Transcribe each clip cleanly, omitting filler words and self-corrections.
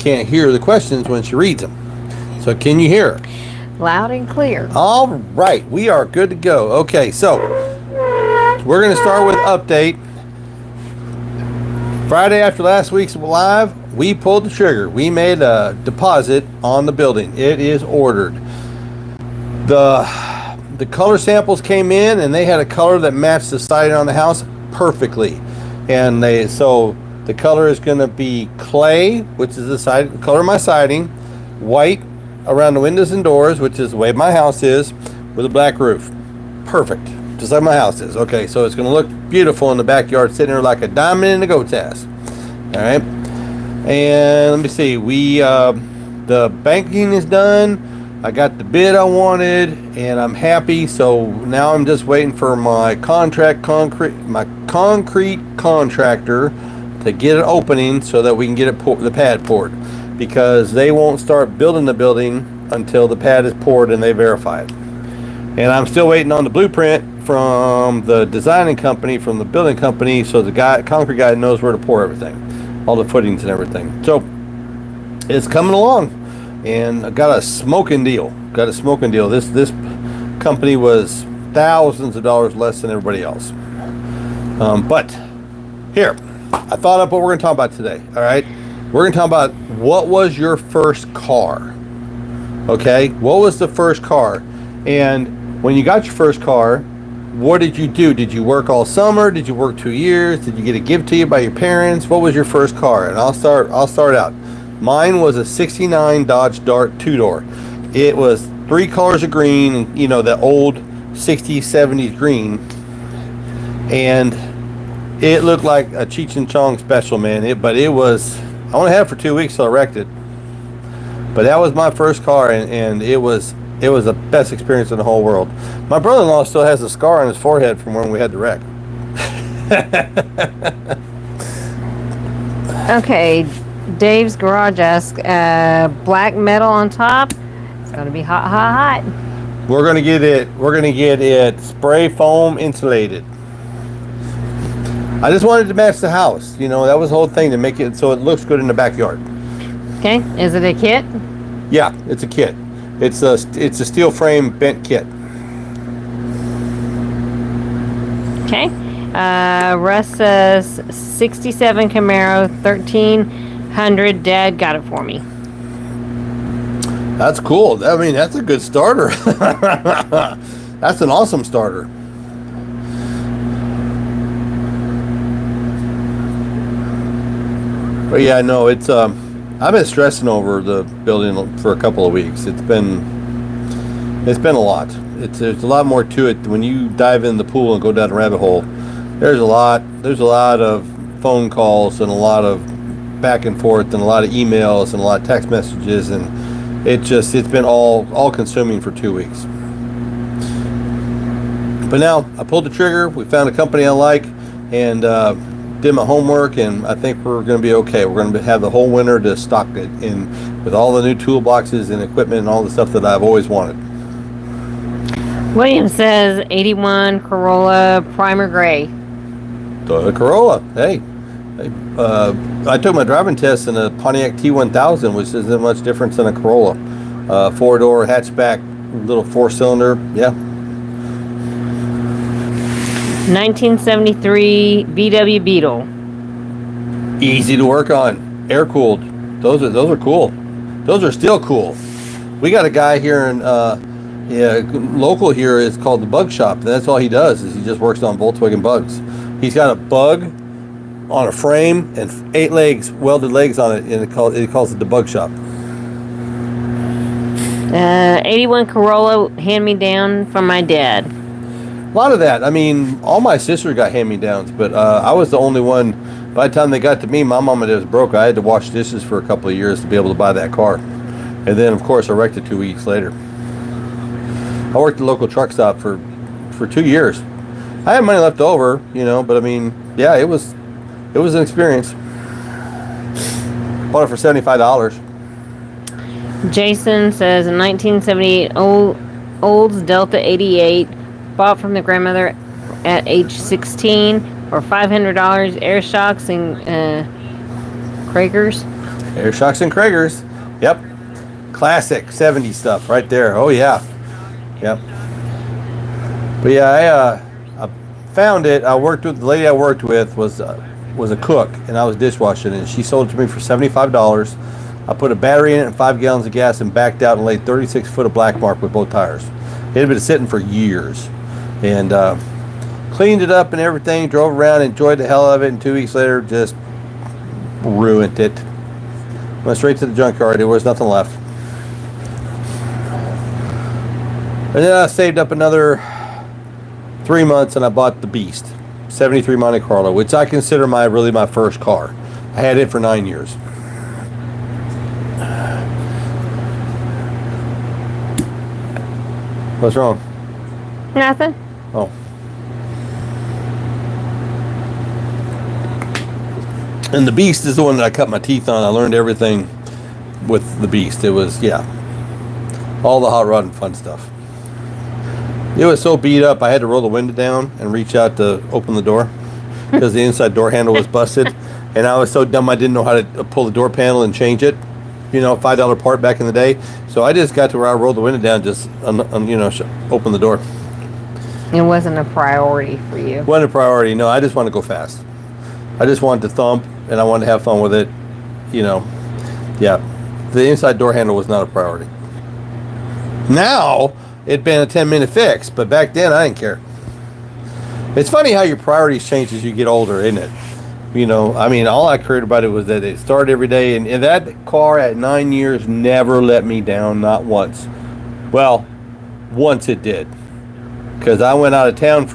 can't hear the questions when she reads them. So can you hear her? Loud and clear. All right, we are good to go. Okay, so we're going to start with update. Friday after last week's live, we pulled the trigger. We made a deposit on the building. It is ordered. The color samples came in, and they had a color that matched the siding on the house perfectly. And so the color is going to be clay, which is the color of my siding, white around the windows and doors, which is the way my house is, with a black roof. Perfect, just like my house is. Okay, so it's going to look beautiful in the backyard, sitting there like a diamond in a goat's ass. All right, and let me see. The banking is done. I got the bid I wanted, and I'm happy. So now I'm just waiting for my concrete contractor to get it opening so that we can get the pad poured, because they won't start building the building until the pad is poured and they verify it. And I'm still waiting on the blueprint from the designing company, from the building company, so the concrete guy knows where to pour everything, all the footings and everything. So it's coming along, and I got a smoking deal. This company was thousands of dollars less than everybody else. But here, I thought up what we're going to talk about today. All right, we're going to talk about what was your first car. Okay, what was the first car? And when you got your first car, what did you do? Did you work all summer? Did you work 2 years? Did you get it given to you by your parents? What was your first car? And I'll start out. Mine was a 69 Dodge Dart 2-door. It was 3 colors of green, you know, the old 60s, 70s green. And it looked like a Cheech and Chong special, man. I only had it for 2 weeks till I wrecked it. But that was my first car, and it was the best experience in the whole world. My brother-in-law still has a scar on his forehead from when we had the wreck. Okay, Dave's Garage asks, black metal on top. It's gonna be hot, hot, hot. We're gonna get it spray foam insulated. I just wanted to match the house. You know, that was the whole thing, to make it so it looks good in the backyard. Okay, is it a kit? Yeah, it's a kit. It's a steel frame bent kit. Okay. Russ says 67 Camaro 1300. Dad got it for me. That's cool. I mean, that's a good starter. That's an awesome starter. But yeah, no, it's I've been stressing over the building for a couple of weeks. It's been a lot. There's a lot more to it. When you dive in the pool and go down a rabbit hole, there's a lot of phone calls and a lot of back and forth and a lot of emails and a lot of text messages, and it's been all consuming for 2 weeks. But now I pulled the trigger. We found a company I like, and did my homework, and I think we're going to be okay. We're going to have the whole winter to stock it in with all the new toolboxes and equipment and all the stuff that I've always wanted. William says 81 Corolla primer gray. Toyota Corolla. Hey, I took my driving test in a Pontiac T1000, which isn't much difference than a Corolla. 4-door hatchback, little 4-cylinder. Yeah. 1973 VW Beetle. Easy to work on. Air cooled. Those are cool. Those are still cool. We got a guy here in local here. It's called the Bug Shop. And that's all he does, is he just works on Volkswagen bugs. He's got a bug on a frame and 8 legs, welded legs on it, and he calls it the Bug Shop. 81 Corolla hand me down from my dad. A lot of that. I mean, all my sisters got hand-me-downs, but I was the only one. By the time they got to me, my mama was broke. I had to wash dishes for a couple of years to be able to buy that car. And then, of course, I wrecked it 2 weeks later. I worked at a local truck stop for 2 years. I had money left over, you know, but I mean, yeah, it was an experience. Bought it for $75. Jason says in 1978 Olds Delta 88, bought from the grandmother at age 16 for $500, air shocks and crackers. Air shocks and Kragers. Yep. Classic 70s stuff right there. Oh yeah. Yep. But yeah, I found it. I worked with the lady I worked with was a cook, and I was dishwashing, and she sold it to me for $75. I put a battery in it and 5 gallons of gas and backed out and laid 36 foot of black mark with both tires. It had been sitting for years, and cleaned it up and everything. Drove around, enjoyed the hell of it, and 2 weeks later just ruined it. Went straight to the junkyard. There was nothing left. And then I saved up another 3 months and I bought the Beast, 73 Monte Carlo, which I consider really my first car. I had it for 9 years. What's wrong? Nothing. Oh. And the Beast is the one that I cut my teeth on. I learned everything with the Beast. It was, yeah, all the hot rod and fun stuff. It was so beat up, I had to roll the window down and reach out to open the door because the inside door handle was busted. And I was so dumb I didn't know how to pull the door panel and change it. You know, $5 part back in the day. So I just got to where I rolled the window down, just, open the door. It wasn't a priority for you. Wasn't a priority. No, I just wanted to go fast. I just wanted to thump, and I wanted to have fun with it. You know, yeah. The inside door handle was not a priority. Now, it'd been a 10-minute fix, but back then I didn't care. It's funny how your priorities change as you get older, isn't it? You know, I mean, all I cared about it was that it started every day, and that car at 9 years never let me down, not once. Well, once it did, because I went out of town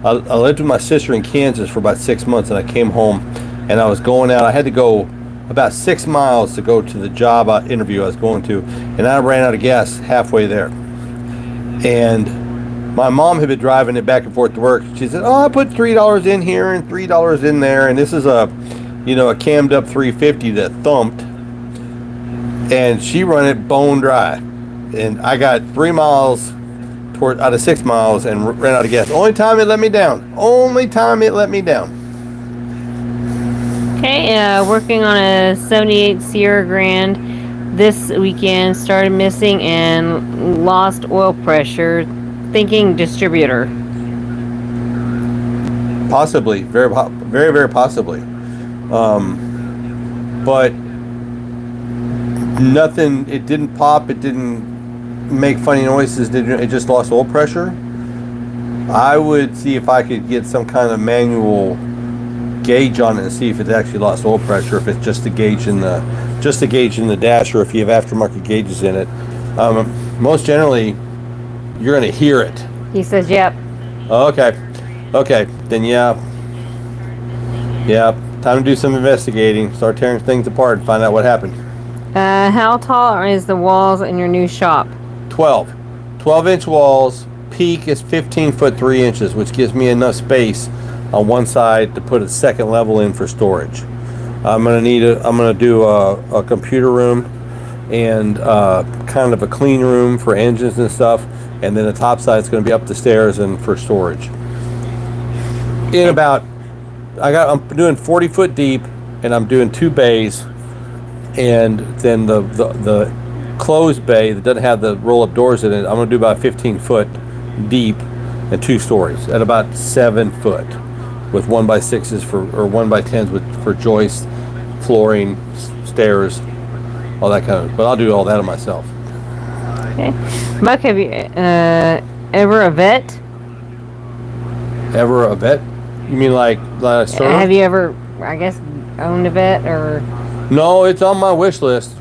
I lived with my sister in Kansas for about 6 months, and I came home, and I was going out. I had to go about 6 miles to go to the job interview I was going to, and I ran out of gas halfway there. And my mom had been driving it back and forth to work. She said, "Oh, I put $3 in here and $3 in there, and this is a cammed up 350 that thumped." And she run it bone dry, and I got 3 miles out of 6 miles and ran out of gas. Only time it let me down. Okay, working on a 78 Sierra Grand this weekend. Started missing and lost oil pressure. Thinking distributor. Possibly, very, very possibly. But nothing. It didn't pop. It didn't make funny noises. It just lost oil pressure. I would see if I could get some kind of manual gauge on it and see if it actually lost oil pressure. If it's just a gauge in the dash, or if you have aftermarket gauges in it. Most generally, you're going to hear it. He says, "Yep." Okay. Then yeah. Time to do some investigating. Start tearing things apart and find out what happened. How tall is the walls in your new shop? 12-inch walls. Peak is 15 foot 3 inches, which gives me enough space on one side to put a second level in for storage. I'm gonna do a computer room and kind of a clean room for engines and stuff, and then the top side is going to be up the stairs and for storage. I'm doing 40 foot deep, and I'm doing 2 bays, and then the closed bay that doesn't have the roll up doors in it, I'm going to do about 15 foot deep and 2 stories at about 7 foot with 1x6s or 1x10s for joists, flooring, stairs, all that kind of. But I'll do all that myself. Okay. Buck, have you ever a vet? Ever a vet? You mean like server? Have you ever, I guess, owned a vet or? No, it's on my wish list.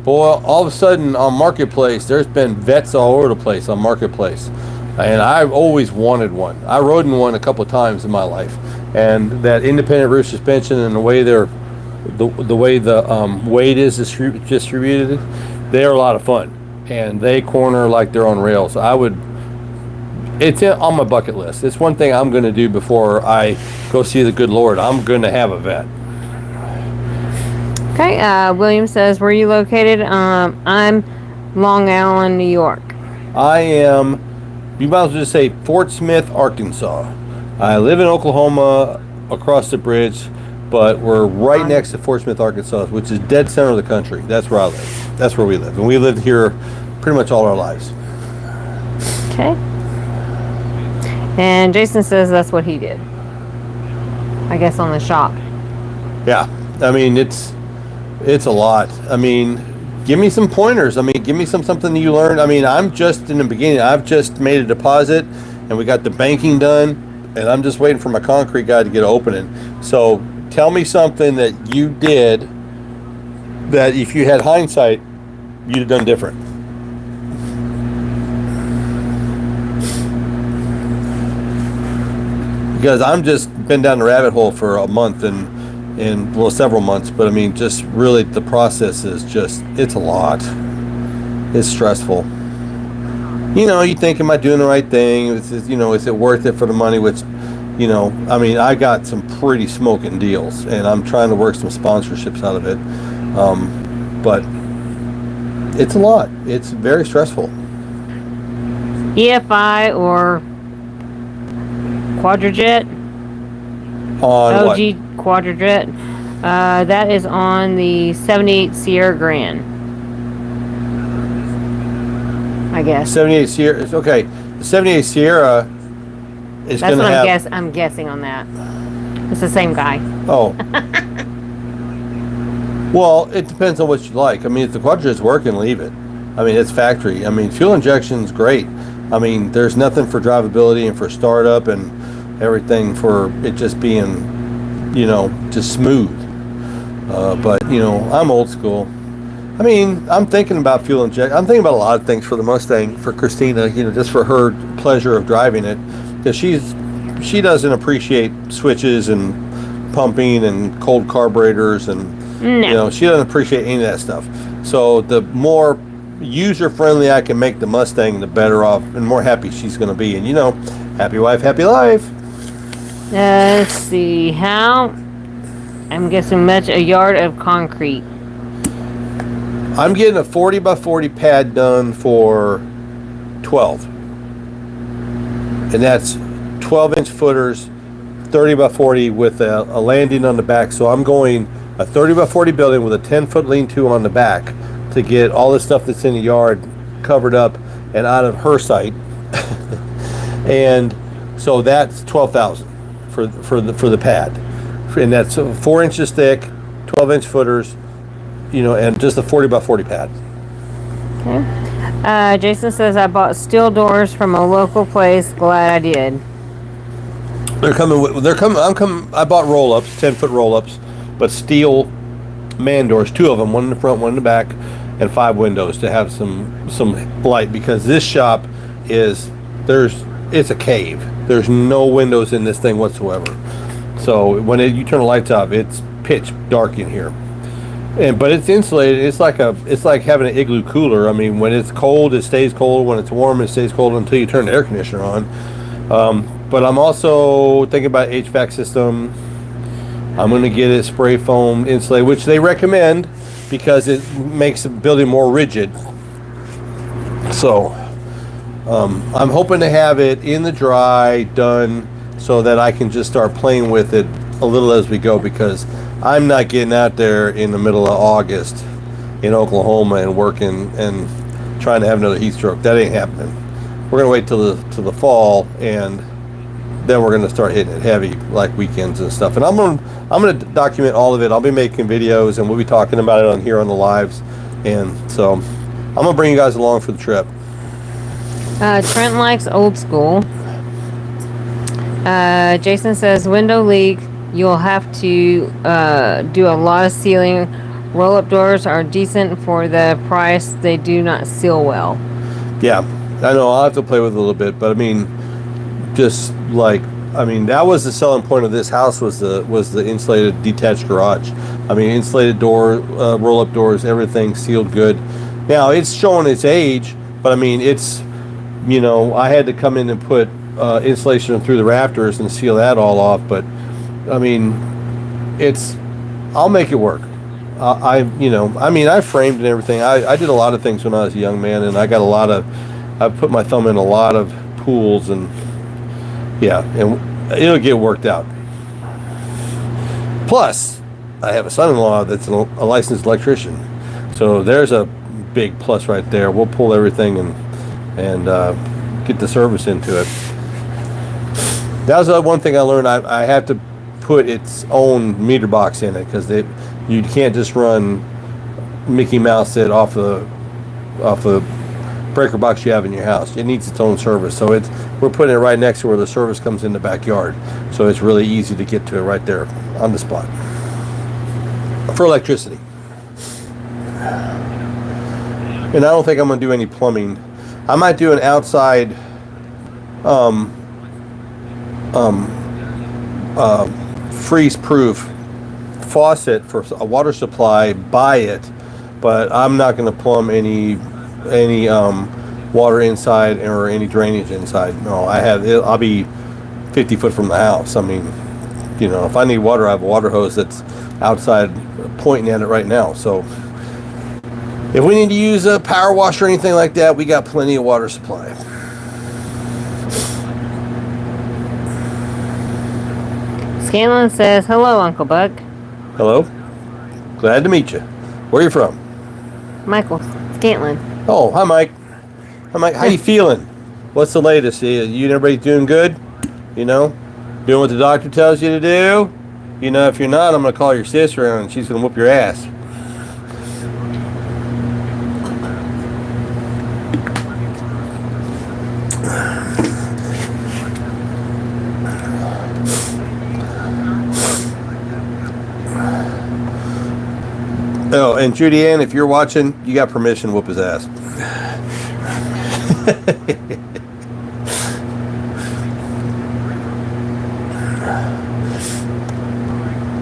Boy, all of a sudden on Marketplace, there's been vets all over the place on Marketplace. And I've always wanted one. I rode in one a couple of times in my life. And that independent rear suspension and the way the weight is distributed, they're a lot of fun. And they corner like they're on rails. It's on my bucket list. It's one thing I'm going to do before I go see the good Lord. I'm going to have a vet. Okay, William says, where are you located? I'm Long Island, New York. I am, you might as well just say Fort Smith, Arkansas. I live in Oklahoma, across the bridge. but we're right next to Fort Smith, Arkansas, which is dead center of the country. That's where I live. That's where we live, and we lived here pretty much all our lives. Okay. And Jason says that's what he did. I guess on the shop. Yeah, I mean it's a lot. I mean, give me some pointers. I mean, give me something you learned. I mean, I'm just in the beginning. I've just made a deposit, and we got the banking done, and I'm just waiting for my concrete guy to get opening. So tell me something that you did that if you had hindsight, you'd have done different. Because I'm just been down the rabbit hole for a month and well, several months, but I mean, just really the process is just, it's a lot. It's stressful. You know, you think, am I doing the right thing? Is it worth it for the money? Which, you know, I mean, I got some pretty smoking deals, and I'm trying to work some sponsorships out of it. But it's a lot. It's very stressful. EFI or Quadrojet? On OG Quadrojet. That is on the 78 Sierra Grand. I guess. 78 Sierra. Okay. The 78 Sierra is going to have... That's what I'm guessing on that. It's the same guy. Oh. Well, it depends on what you like. I mean, if the Quadrojet's working, leave it. I mean, it's factory. I mean, fuel injection's great. I mean, there's nothing for drivability and for startup and everything for it just being, you know, just smooth. But, you know, I'm old school. I mean, I'm thinking about fuel injection. I'm thinking about a lot of things for the Mustang, for Christina, you know, just for her pleasure of driving it. Because she doesn't appreciate switches and pumping and cold carburetors and, you know, she doesn't appreciate any of that stuff. So the more user-friendly I can make the Mustang, the better off and more happy she's going to be. And, you know, happy wife, happy life. Let's see. How? I'm guessing much a yard of concrete. I'm getting a 40 by 40 pad done for 12. And that's 12-inch footers, 30 by 40 with a landing on the back. So I'm going a 30 by 40 building with a 10-foot lean-to on the back to get all the stuff that's in the yard covered up and out of her sight. And so that's $12,000 for the pad. And that's 4 inches thick, 12-inch footers, you know, and just a 40 by 40 pad. Okay. Jason says, I bought steel doors from a local place. Glad I did. I bought roll-ups, 10-foot roll-ups, but steel man doors, 2 of them, one in the front, one in the back, and 5 windows to have some light, because this shop it's a cave. There's no windows in this thing whatsoever. So when you turn the lights off, it's pitch dark in here. But it's insulated. It's like having an igloo cooler. I mean, when it's cold, it stays cold. When it's warm, it stays cold until you turn the air conditioner on. But I'm also thinking about HVAC system. I'm going to get it spray foam insulated, which they recommend because it makes the building more rigid. So I'm hoping to have it in the dry, done, so that I can just start playing with it a little as we go, because I'm not getting out there in the middle of August in Oklahoma and working and trying to have another heat stroke. That ain't happening. We're gonna wait till the fall, and then we're gonna start hitting it heavy, like weekends and stuff. And I'm gonna document all of it. I'll be making videos, and we'll be talking about it on here on the lives. And so I'm gonna bring you guys along for the trip. Trent likes old school. Jason says, window leak. You'll have to do a lot of sealing. Roll-up doors are decent for the price. They do not seal well. Yeah, I know. I'll have to play with it a little bit, but I mean, that was the selling point of this house, was the insulated detached garage. I mean, insulated door, roll-up doors, everything sealed good. Now it's showing its age, but I mean, it's, you know, I had to come in and put insulation through the rafters and seal that all off, but I mean, I'll make it work. I framed and everything. I did a lot of things when I was a young man, and I put my thumb in a lot of pools, and yeah, and it'll get worked out. Plus, I have a son-in-law that's a licensed electrician. So there's a big plus right there. We'll pull everything and get the service into it. That was the one thing I learned. I have to put its own meter box in it because you can't just run Mickey Mouse it off the breaker box you have in your house. It needs its own service. So we're putting it right next to where the service comes in the backyard. So it's really easy to get to it right there on the spot for electricity. And I don't think I'm going to do any plumbing. I might do an outside freeze-proof faucet for a water supply, buy it, but I'm not going to plumb any water inside or any drainage inside. No, I'll be 50 foot from the house. I mean, you know, if I need water, I have a water hose that's outside pointing at it right now. So if we need to use a power wash or anything like that, we got plenty of water supply. Scanlon says, hello, Uncle Buck. Hello. Glad to meet you. Where are you from? Michael Scantlin. Oh, hi, Mike. Hi, Mike. How you feeling? What's the latest? You and everybody doing good? You know? Doing what the doctor tells you to do? You know, if you're not, I'm going to call your sister and she's going to whoop your ass. Oh, and Judy Ann, if you're watching, you got permission to whoop his ass.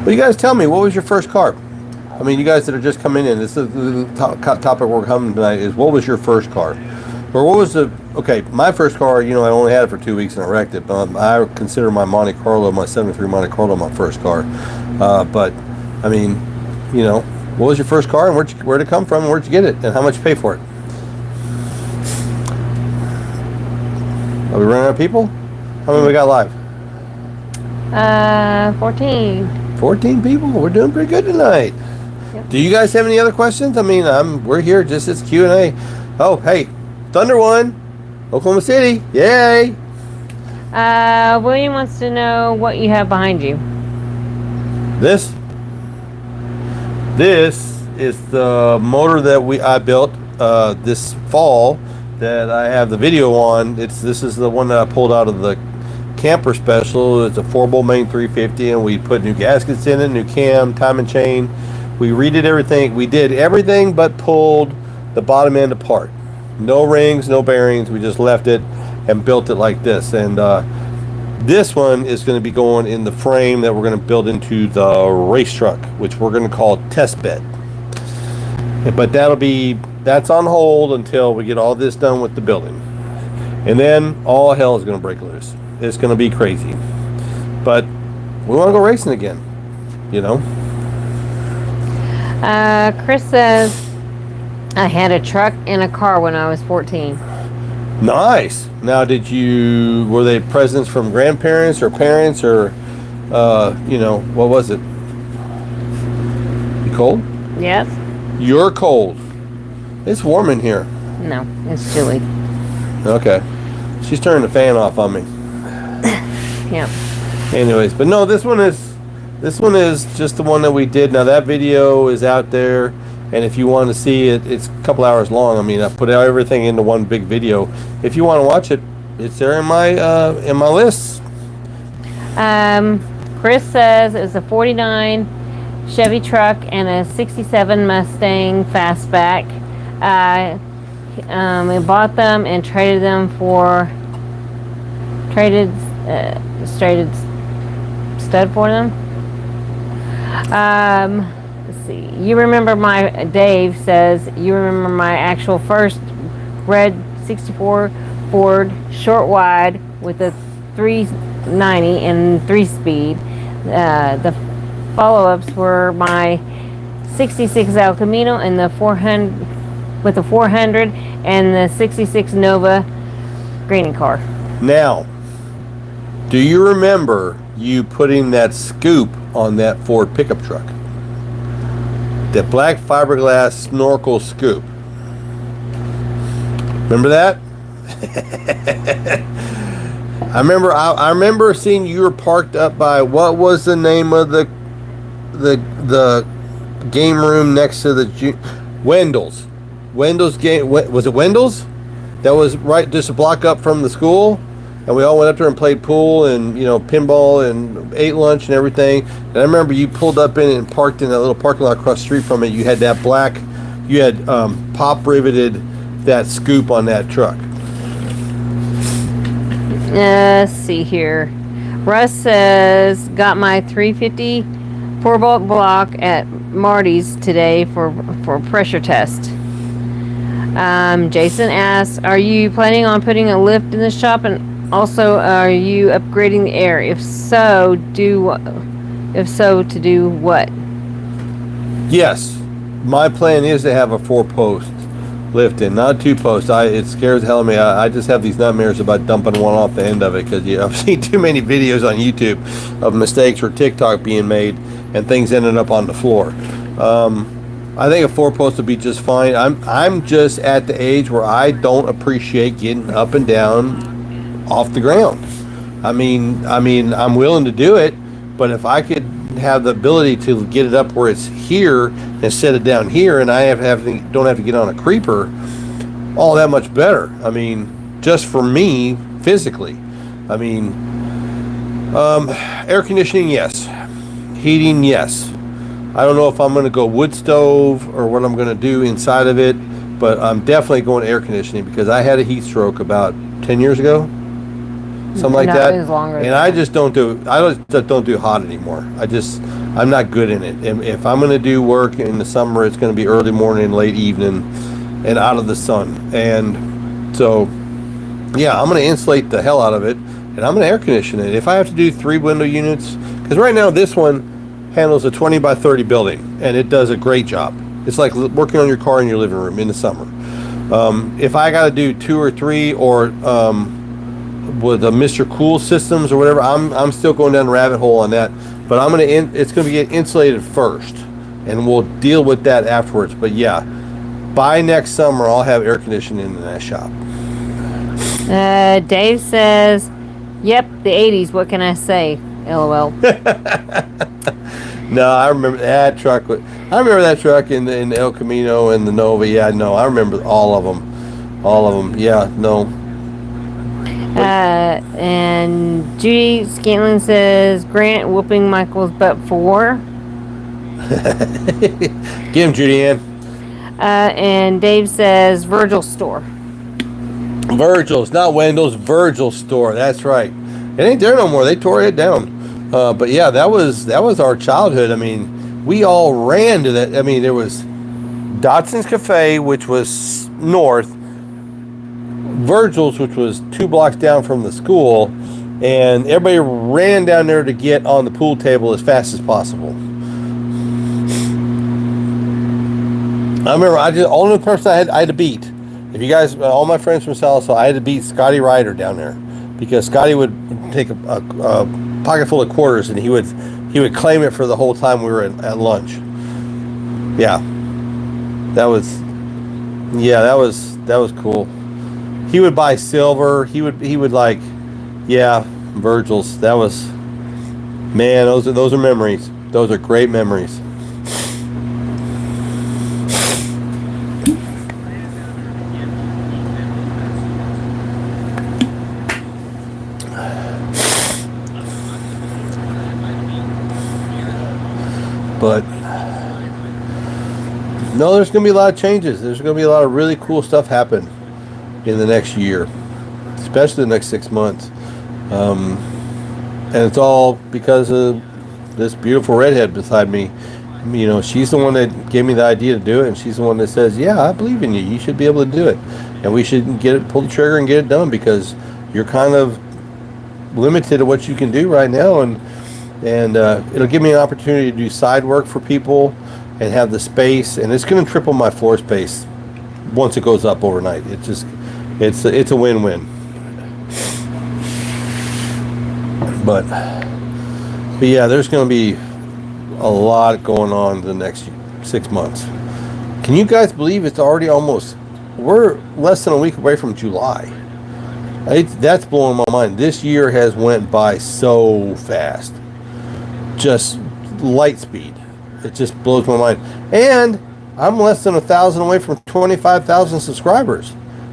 Well, you guys tell me, what was your first car? I mean, you guys that are just coming in, this is the topic we're coming tonight is, what was your first car? Or what was okay, my first car, you know, I only had it for 2 weeks and I wrecked it. I consider my Monte Carlo, my 73 Monte Carlo, my first car. But, I mean, you know, what was your first car and where'd it come from and where'd you get it and how much you pay for it? Are we running out of people? How many we got live? 14. 14 people? We're doing pretty good tonight. Yep. Do you guys have any other questions? I mean, we're here just as Q&A. Oh, hey, Thunder won. Oklahoma City. Yay. William wants to know what you have behind you. This is the motor that I built this fall that I have the video on. This is the one that I pulled out of the camper special. It's a 4-bolt main 350 and we put new gaskets in it, new cam, timing chain. We redid everything. We did everything but pulled the bottom end apart. No rings, no bearings. We just left it and built it like this. And this one is going to be going in the frame that we're going to build into the race truck, which we're going to call test bed. But that's on hold until we get all this done with the building. And then all hell is going to break loose. It's going to be crazy. But we want to go racing again, you know? Chris says, I had a truck and a car when I was 14. Nice. Now, were they presents from grandparents or parents or, you know, what was it? You cold? Yes. You're cold. It's warm in here. No, it's chilly. Okay. She's turning the fan off on me. Yep. Anyways, but no, this one is just the one that we did. Now that video is out there, and if you want to see it, it's a couple hours long. I mean, I put everything into one big video. If you want to watch it, it's there in my list. Chris says it's a 49 Chevy truck and a 67 Mustang Fastback. We bought them and traded them for straighted stud for them. Let's see. Dave says you remember my actual first red 64 Ford short wide with a 390 and 3-speed. The follow-ups were my 66 El Camino and the 400 with the 400 and the 66 Nova graining car. Now, do you remember you putting that scoop on that Ford pickup truck. The black fiberglass snorkel scoop. Remember that? I remember seeing you were parked up by, what was the name of the game room next to the Wendell's. Wendell's game, was it Wendell's? That was right just a block up from the school, and we all went up there and played pool and, you know, pinball and ate lunch and everything. And I remember you pulled up in it and parked in that little parking lot across the street from it. You had that black, you had pop riveted that scoop on that truck. Let's see here. Russ says, got my 350 4-bolt block at Marty's today for pressure test. Jason asks, are you planning on putting a lift in the shop, and also are you upgrading the air? If so, to do what? Yes, my plan is to have a 4-post lift in, not 2-post. It scares the hell out of me. I just have these nightmares about dumping one off the end of it, because I've seen too many videos on YouTube of mistakes or TikTok being made and things ending up on the floor. I think a 4-post would be just fine. I'm just at the age where I don't appreciate getting up and down off the ground. I mean, I'm willing to do it, but if I could have the ability to get it up where it's here and set it down here, and I don't have to get on a creeper, all that much better. I mean, just for me physically. I mean, air conditioning, yes. Heating, yes. I don't know if I'm going to go wood stove or what I'm going to do inside of it, but I'm definitely going air conditioning, because I had a heat stroke about 10 years ago, something like that. It was longer and I just don't do hot anymore. I'm not good in it. And if I'm going to do work in the summer, it's going to be early morning, late evening, and out of the sun. And so, yeah, I'm going to insulate the hell out of it, and I'm going to air condition it. If I have to do 3 window units, because right now this one handles a 20 by 30 building, and it does a great job. It's like working on your car in your living room in the summer. If I got to do 2 or 3, or with the Mr. Cool systems or whatever, I'm still going down the rabbit hole on that. But it's going to get insulated first, and we'll deal with that afterwards. But yeah, by next summer, I'll have air conditioning in that shop. Dave says, yep, the 80s, what can I say? LOL. No, I remember that truck. I remember that truck in the El Camino and the Nova. Yeah, no, I remember all of them. Yeah, no. And Judy Scanlon says, Grant whooping Michael's butt for. Get him, Judy Ann. And Dave says, Virgil's store. Virgils, not Wendell's, Virgil's store. That's right. It ain't there no more. They tore it down. But yeah, that was our childhood. I mean, we all ran to that. I mean, there was Dotson's Cafe, which was north, Virgils, which was 2 blocks down from the school, and everybody ran down there to get on the pool table as fast as possible. I remember only person I had to beat. If you guys, all my friends from Salisbury, I had to beat Scotty Ryder down there, because Scotty would take a pocket full of quarters, and he would claim it for the whole time we were at lunch. Yeah, that was cool. He would buy silver. He would like, yeah, Virgils. That was, man, those are memories. Those are great memories. But no, there's going to be a lot of changes. There's going to be a lot of really cool stuff happen in the next year, especially the next 6 months. And it's all because of this beautiful redhead beside me. You know, she's the one that gave me the idea to do it, and she's the one that says, yeah, I believe in you. You should be able to do it. And we should pull the trigger and get it done, because you're kind of limited to what you can do right now. And it'll give me an opportunity to do side work for people and have the space, and it's going to triple my floor space once it goes up overnight. It's a win-win. But yeah, there's going to be a lot going on the next 6 months. Can you guys believe it's already almost, we're less than a week away from July. That's blowing my mind. This year has went by so fast. Just light speed. It just blows my mind. And I'm less than 1,000 away from 25,000 subscribers,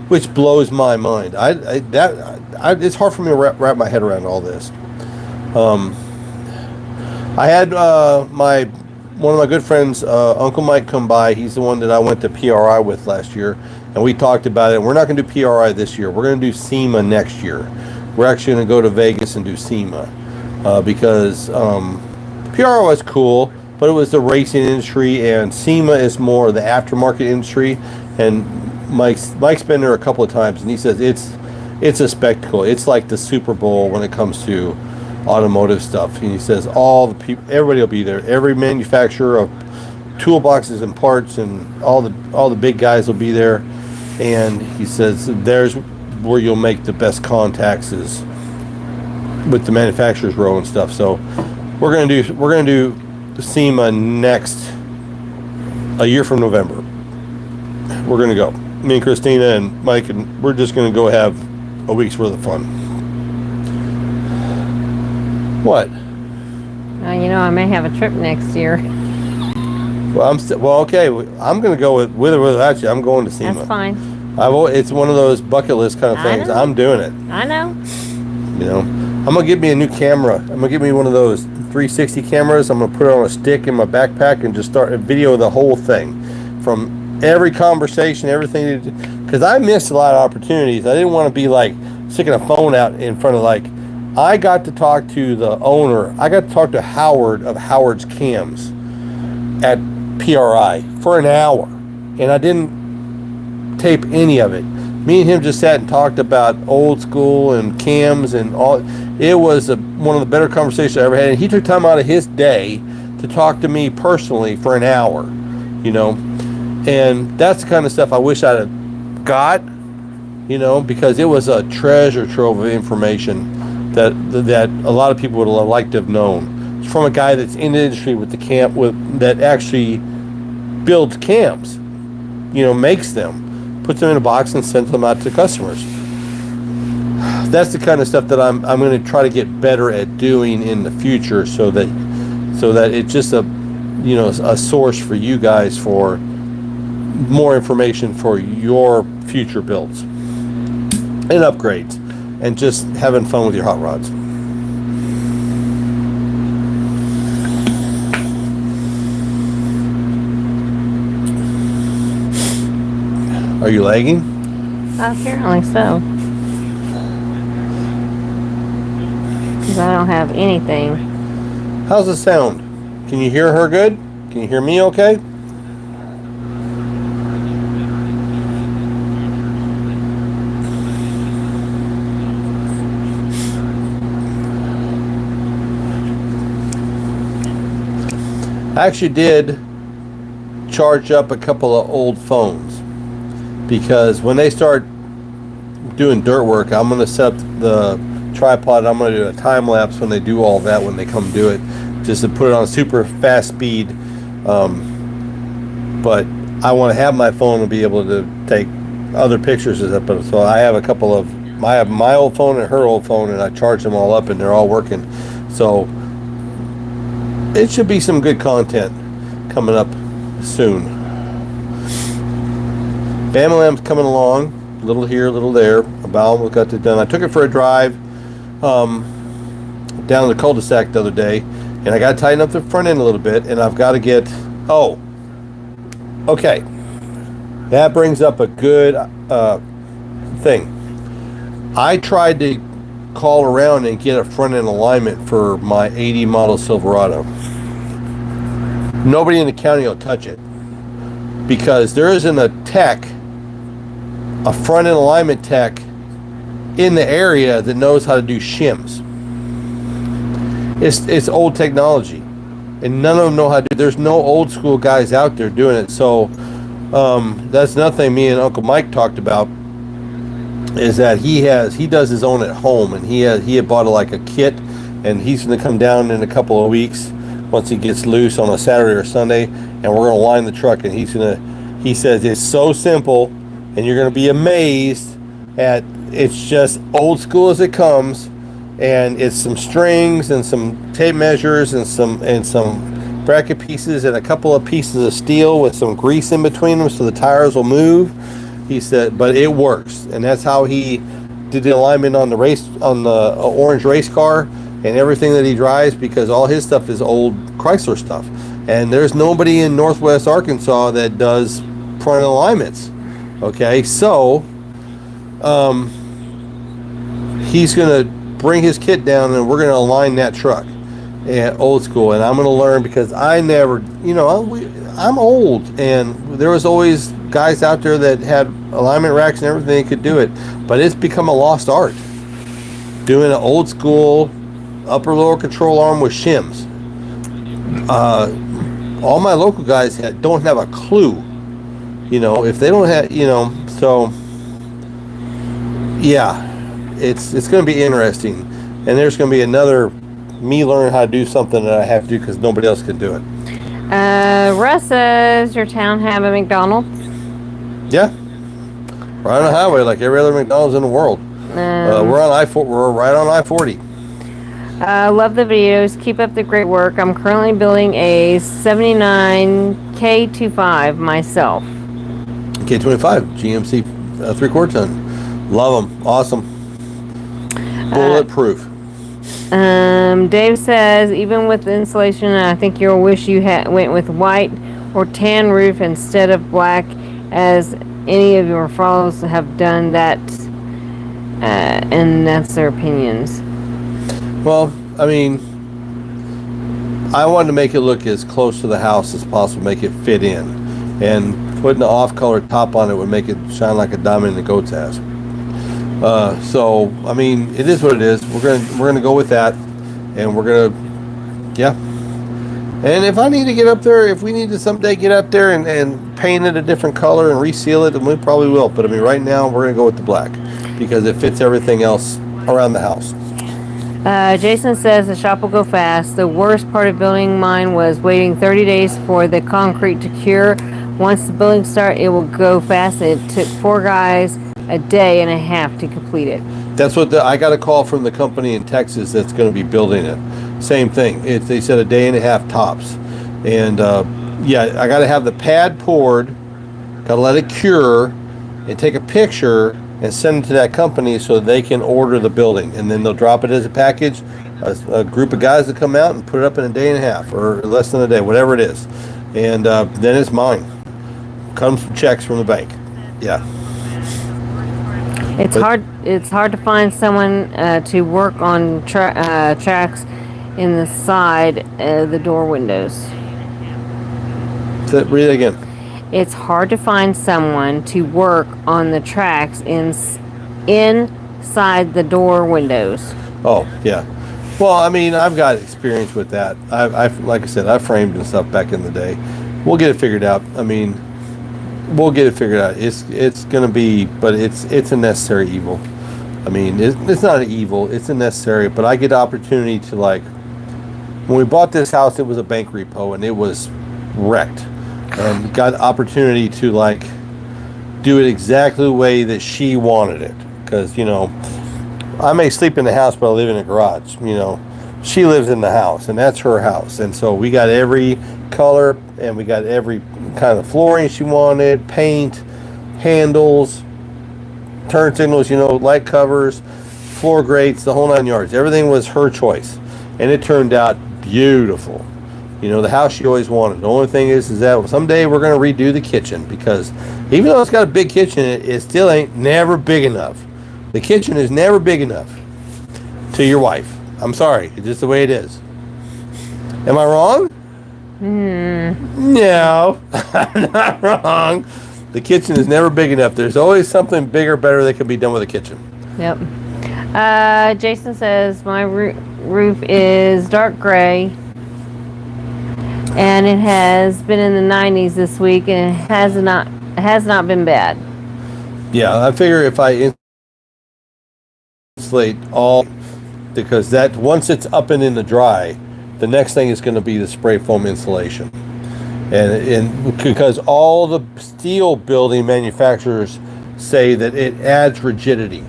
which blows my mind. It's hard for me to wrap my head around all this. I had one of my good friends, Uncle Mike, come by. He's the one that I went to PRI with last year, and we talked about it. We're not going to do PRI this year. We're going to do SEMA next year. We're actually going to go to Vegas and do SEMA because PRI was cool, but it was the racing industry, and SEMA is more the aftermarket industry. And Mike's been there a couple of times, and he says it's a spectacle. It's like the Super Bowl when it comes to automotive stuff. And he says all the people, everybody will be there. Every manufacturer of toolboxes and parts, and all the big guys will be there. And he says there's where you'll make the best contacts is with the manufacturers row and stuff. So we're gonna do SEMA a year from November. We're gonna go. Me and Christina and Mike, and we're just gonna go have a week's worth of fun. What? I may have a trip next year. Well, okay. I'm gonna go with or without you. I'm going to SEMA. That's fine. It's one of those bucket list kind of things. I'm doing it. I know. I'm gonna get me a new camera. I'm gonna get me one of those 360 cameras. I'm gonna put it on a stick in my backpack and just start a video of the whole thing, from every conversation, everything. Because I missed a lot of opportunities. I didn't want to be like sticking a phone out in front of like. I got to talk to the owner. I got to talk to Howard of Howard's Cams at PRI for an hour, and I didn't tape any of it. Me and him just sat and talked about old school and cams and all. It was one of the better conversations I ever had, and he took time out of his day to talk to me personally for an hour, and that's the kind of stuff I wish I'd have got, because it was a treasure trove of information that a lot of people would have liked to have known. It's from a guy that's in the industry with that actually builds cams, makes them, puts them in a box and sends them out to customers. That's the kind of stuff that I'm going to try to get better at doing in the future, so that it's just a source for you guys for more information for your future builds and upgrades, and just having fun with your hot rods. Are you lagging? Apparently so. Because I don't have anything. How's the sound? Can you hear her good? Can you hear me okay? I actually did charge up a couple of old phones, because when they start doing dirt work, I'm going to set up the tripod. I'm going to do a time lapse when they do all that, when they come do it, just to put it on super fast speed. But I want to have my phone and be able to take other pictures of it. So I have I have my old phone and her old phone, and I charge them all up, and they're all working. So it should be some good content coming up soon. Bamalam's coming along, a little here, a little there. About got it done. I took it for a drive down the cul-de-sac the other day, and I got to tighten up the front end a little bit, and I've got to get. Oh, okay. That brings up a good thing. I tried to call around and get a front end alignment for my 80 model Silverado. Nobody in the county will touch it, because there isn't a front end alignment tech in the area that knows how to do shims. It's old technology, and none of them know how to do. There's no old school guys out there doing it. So that's another thing me and Uncle Mike talked about, is that he does his own at home, and he had bought a kit, and he's going to come down in a couple of weeks once he gets loose on a Saturday or Sunday, and we're gonna line the truck, and he says it's so simple, and you're gonna be amazed at it's just old school as it comes, and it's some strings and some tape measures and some bracket pieces and a couple of pieces of steel with some grease in between them so the tires will move. He said, but it works, and that's how he did the alignment on the orange race car and everything that he drives, because all his stuff is old Chrysler stuff, and there's nobody in Northwest Arkansas that does front alignments. Okay, so he's gonna bring his kit down and we're gonna align that truck at old school, and I'm gonna learn, because I never, I'm old, and there was always guys out there that had alignment racks and everything that could do it, but it's become a lost art doing an old school upper lower control arm with shims. All my local guys don't have a clue, if they don't have, so yeah, it's going to be interesting, and there's going to be another me learning how to do something that I have to do because nobody else can do it. Russ says your town have a McDonald's? Yeah, right on the highway like every other McDonald's in the world. We're right on I-40. Love the videos. Keep up the great work. I'm currently building a 79 K25 myself. K25 GMC 3/4 ton. Love them. Awesome. Bulletproof. Dave says, even with the insulation, I think you'll wish you went with white or tan roof instead of black, as any of your followers have done that, and that's their opinions. Well, I mean, I wanted to make it look as close to the house as possible, make it fit in, and putting the off-color top on it would make it shine like a diamond in the goat's ass. So I mean, it is what it is. We're gonna go with that, and yeah. And if I need to get up there, if we need to someday get up there and paint it a different color and reseal it, then we probably will. But I mean, right now we're gonna go with the black because it fits everything else around the house. Jason says the shop will go fast. The worst part of building mine was waiting 30 days for the concrete to cure. Once the building started, it will go fast. It took 4 guys a day and a half to complete it. That's what I got a call from the company in Texas that's going to be building it. Same thing. They said a day and a half tops. And yeah, I got to have the pad poured, got to let it cure, and take a picture and send it to that company so they can order the building, and then they'll drop it as a package. A group of guys that come out and put it up in a day and a half or less than a day, whatever it is, and then it's mine. Comes from checks from the bank. Yeah. It's hard to find someone to work on tracks in the side of the door windows. Read it again. It's hard to find someone to work on the tracks inside the door windows. Oh, yeah. Well, I mean, I've got experience with that. I've like I said, I framed and stuff back in the day. We'll get it figured out. I mean, we'll get it figured out. It's gonna be, but it's a necessary evil. I mean, it's not an evil. It's a necessary. But I get the opportunity to, like, when we bought this house, it was a bank repo and it was wrecked. And got the opportunity to, like, do it exactly the way that she wanted it. Because, I may sleep in the house, but I live in a garage. She lives in the house, and that's her house. And so we got every color, and we got every kind of flooring she wanted, paint, handles, turn signals, light covers, floor grates, the whole 9 yards. Everything was her choice. And it turned out beautiful. The house she always wanted. The only thing is that someday we're going to redo the kitchen, because even though it's got a big kitchen, it still ain't never big enough. The kitchen is never big enough to your wife. I'm sorry. It's just the way it is. Am I wrong? No, I'm not wrong. The kitchen is never big enough. There's always something bigger, better that can be done with the kitchen. Yep. Jason says my roof is dark gray. And it has been in the 90s this week, and it has not been bad. Yeah, I figure if I insulate all, because that once it's up and in the dry, The next thing is going to be the spray foam insulation. And because all the steel building manufacturers say that it adds rigidity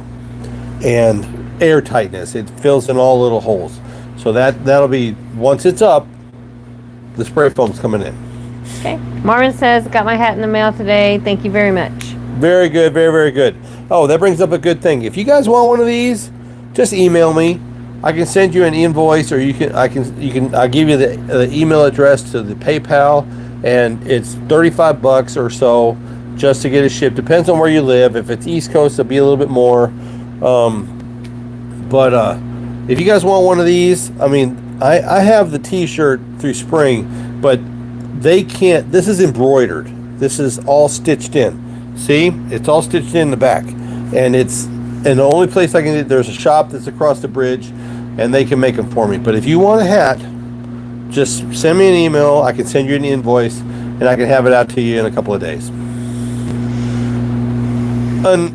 and air tightness. It fills in all little holes. So that'll be, once it's up, the spray foam's coming in. Okay. Marvin says, got my hat in the mail today. Thank you very much. Very good, very, very good. Oh, that brings up a good thing. If you guys want one of these, just email me. I can send you an invoice, or I'll give you the email address to the PayPal, and it's $35 or so just to get it shipped. Depends on where you live. If it's East Coast, it'll be a little bit more. But if you guys want one of these, I mean, I have the t-shirt through spring, but they can't, this is embroidered. This is all stitched in. See? It's all stitched in the back. And the only place I can get, there's a shop that's across the bridge, and they can make them for me. But if you want a hat, just send me an email. I can send you an invoice, and I can have it out to you in a couple of days.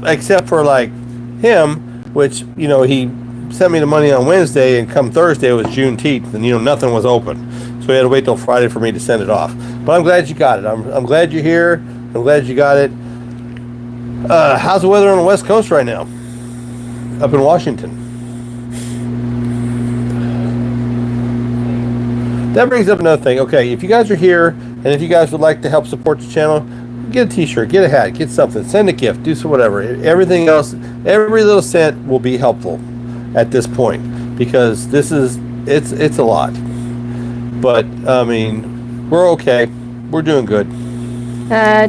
Except for like him, which, you know, he sent me the money on Wednesday, and come Thursday it was Juneteenth, and, you know, nothing was open. So he had to wait till Friday for me to send it off. But I'm glad you got it. I'm glad you're here. I'm glad you got it. How's the weather on the West Coast right now? Up in Washington. That brings up another thing. Okay, if you guys are here, and if you guys would like to help support the channel, get a t-shirt, get a hat, get something, send a gift, do some whatever. Everything else, every little cent will be helpful at this point, because it's a lot. But I mean, we're okay. We're doing good.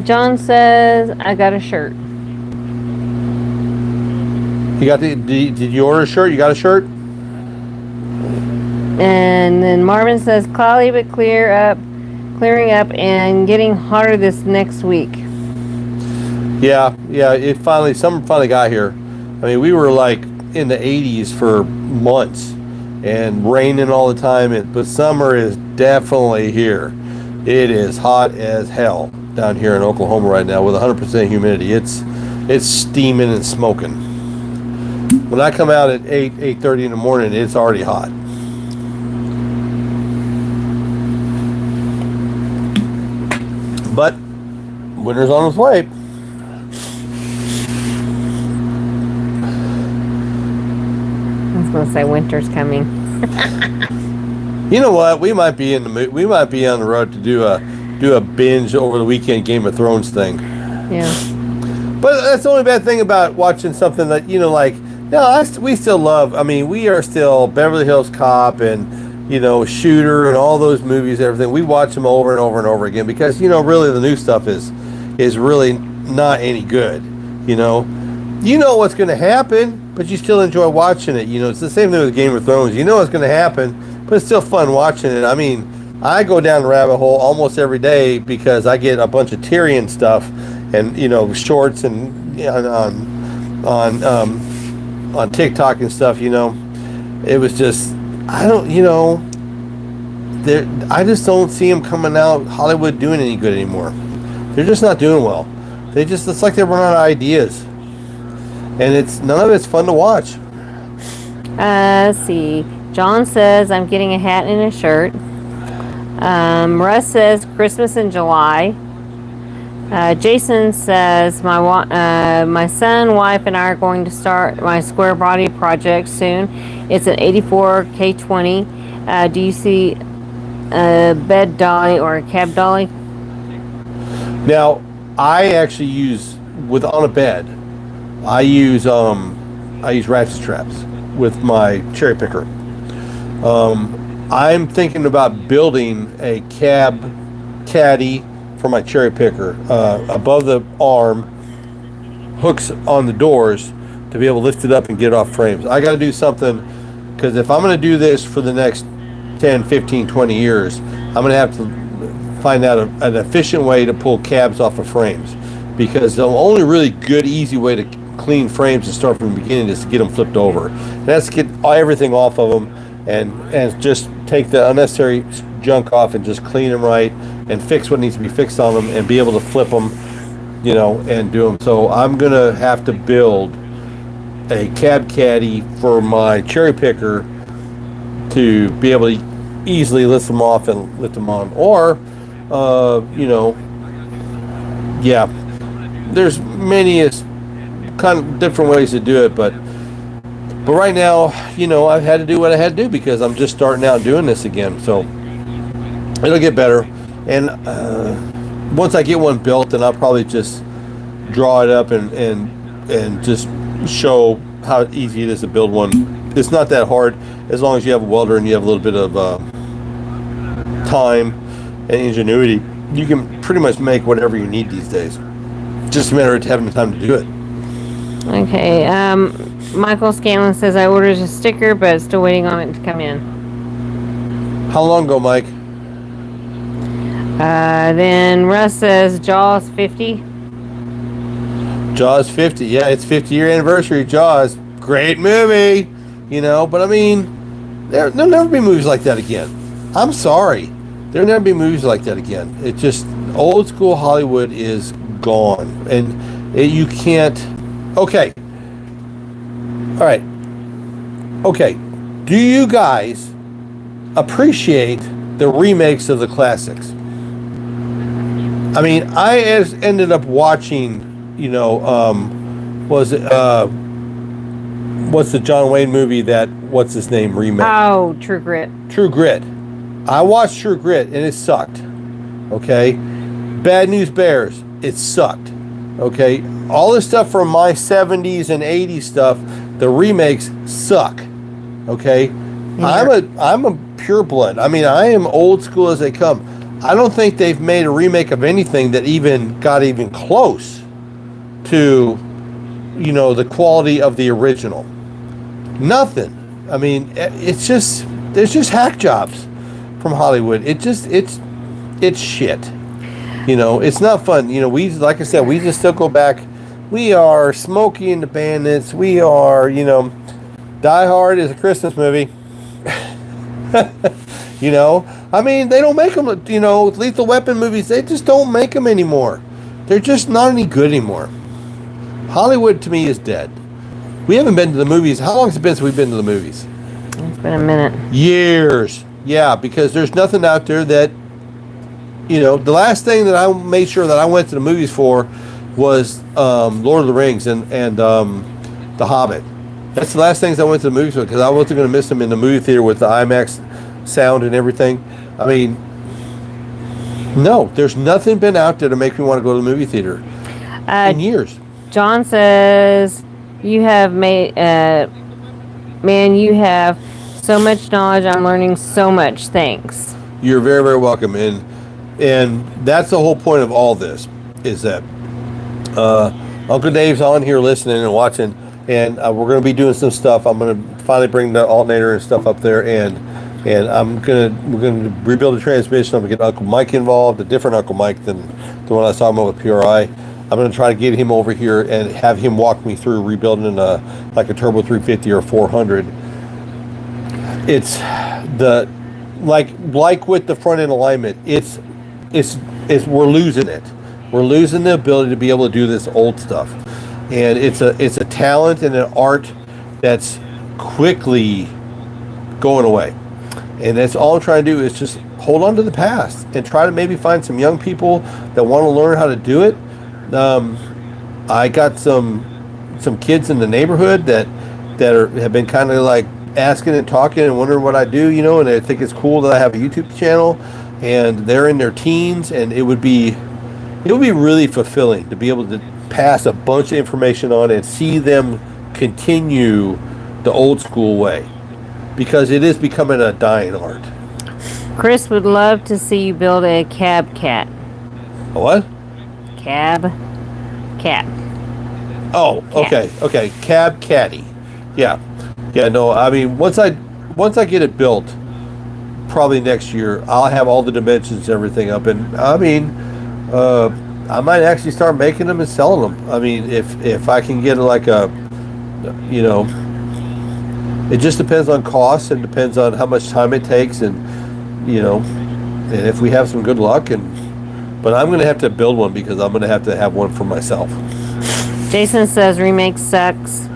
John says, I got a shirt. You got did you order a shirt? You got a shirt? And then Marvin says, cloudy but clearing up and getting hotter this next week. Yeah, summer finally got here. I mean, we were like in the 80s for months and raining all the time, but summer is definitely here. It is hot as hell down here in Oklahoma right now with 100% humidity. It's steaming and smoking. When I come out at 8:30 in the morning, it's already hot. But winter's on its way. I was gonna say winter's coming. You know what? We might be on the road to do a binge over the weekend Game of Thrones thing. Yeah. But that's the only bad thing about watching something that, you know, like, no, we still love. I mean, we are still Beverly Hills Cop and, you know, Shooter and all those movies, everything. We watch them over and over and over again because, you know, really the new stuff is really not any good. You know what's going to happen, but you still enjoy watching it. You know, it's the same thing with Game of Thrones. You know what's going to happen, but it's still fun watching it. I mean, I go down the rabbit hole almost every day because I get a bunch of Tyrion stuff and, you know, shorts and on TikTok and stuff. You know, it was just, I just don't see them coming out Hollywood doing any good anymore. They're just not doing well. It's like they run out of ideas, and none of it's fun to watch. Let's see. John says, I'm getting a hat and a shirt. Russ says, Christmas in July. Jason says, my son, wife, and I are going to start my Square Body project soon. It's an 84 K20. Do you see a bed dolly or a cab dolly? Now, I actually use, on a bed, I use ratchet straps with my cherry picker. I'm thinking about building a cab caddy for my cherry picker above the arm, hooks on the doors to be able to lift it up and get it off frames. I got to do something, because if I'm going to do this for the next 10, 15, 20 years, I'm going to have to find out an efficient way to pull cabs off of frames, because the only really good, easy way to clean frames and start from the beginning is to get them flipped over. And that's to get everything off of them and just take the unnecessary junk off and just clean them right and fix what needs to be fixed on them and be able to flip them, you know, and do them. So I'm going to have to build a cab caddy for my cherry picker to be able to easily lift them off and lift them on. Or, you know, yeah, there's many kind of different ways to do it, but right now, you know, I've had to do what I had to do because I'm just starting out doing this again. So it'll get better, and once I get one built, then I'll probably just draw it up and just show how easy it is to build one. It's not that hard as long as you have a welder and you have a little bit of time and ingenuity. You can pretty much make whatever you need these days. Just a matter of having the time to do it. Okay. Michael Scanlon says I ordered a sticker, but still waiting on it to come in. How long ago, Mike? Then Russ says Jaws 50. Jaws 50. Yeah, it's 50-year anniversary. Jaws, great movie. You know, but I mean, there'll never be movies like that again. I'm sorry. There'll never be movies like that again. It just, old school Hollywood is gone. And you can't, okay. All right. Okay. Do you guys appreciate the remakes of the classics? I mean, I ended up watching, you know, what's the John Wayne movie that, what's his name, remake? Oh, True Grit. True Grit. I watched True Grit and it sucked. Okay. Bad News Bears. It sucked. Okay. All this stuff from my 70s and 80s stuff, the remakes suck. Okay. Yeah. I'm a pureblood. I mean, I am old school as they come. I don't think they've made a remake of anything that even got even close to, you know, the quality of the original. Nothing. I mean, it's just, there's just hack jobs from Hollywood. It's shit. You know, it's not fun. You know, like I said, we just still go back. We are Smokey and the Bandits. We are, you know, Die Hard is a Christmas movie. You know, I mean, they don't make them, you know, Lethal Weapon movies, they just don't make them anymore. They're just not any good anymore. Hollywood, to me, is dead. We haven't been to the movies. How long has it been since we've been to the movies? It's been a minute. Years. Yeah, because there's nothing out there that, you know, the last thing that I made sure that I went to the movies for was Lord of the Rings and The Hobbit. That's the last things I went to the movies for because I wasn't going to miss them in the movie theater with the IMAX sound and everything. I mean, no, there's nothing been out there to make me want to go to the movie theater in years. John says, you have made, man, you have so much knowledge. I'm learning so much. Thanks. You're very, very welcome. And that's the whole point of all this is that Uncle Dave's on here listening and watching, and we're going to be doing some stuff. I'm going to finally bring the alternator and stuff up there, and we're going to rebuild the transmission. I'm going to get Uncle Mike involved, a different Uncle Mike than the one I was talking about with PRI. I'm going to try to get him over here and have him walk me through rebuilding like a Turbo 350 or 400. It's the like with the front end alignment. It's we're losing it. We're losing the ability to be able to do this old stuff, and it's a talent and an art that's quickly going away. And that's all I'm trying to do is just hold on to the past and try to maybe find some young people that want to learn how to do it. I got some kids in the neighborhood that have been kind of like asking and talking and wondering what I do, you know, and I think it's cool that I have a YouTube channel and they're in their teens, and it would be really fulfilling to be able to pass a bunch of information on and see them continue the old school way, because it is becoming a dying art. Chris would love to see you build a cab cat. A what? Cab cat. Oh, Cat. okay. Cab Caddy. Yeah. No, I mean, once I get it built, probably next year, I'll have all the dimensions and everything up, and I mean, I might actually start making them and selling them. I mean, if I can get like a, you know, it just depends on cost and depends on how much time it takes, and you know, and if we have some good luck, but I'm going to have to build one because I'm going to have one for myself. Jason says remake sucks.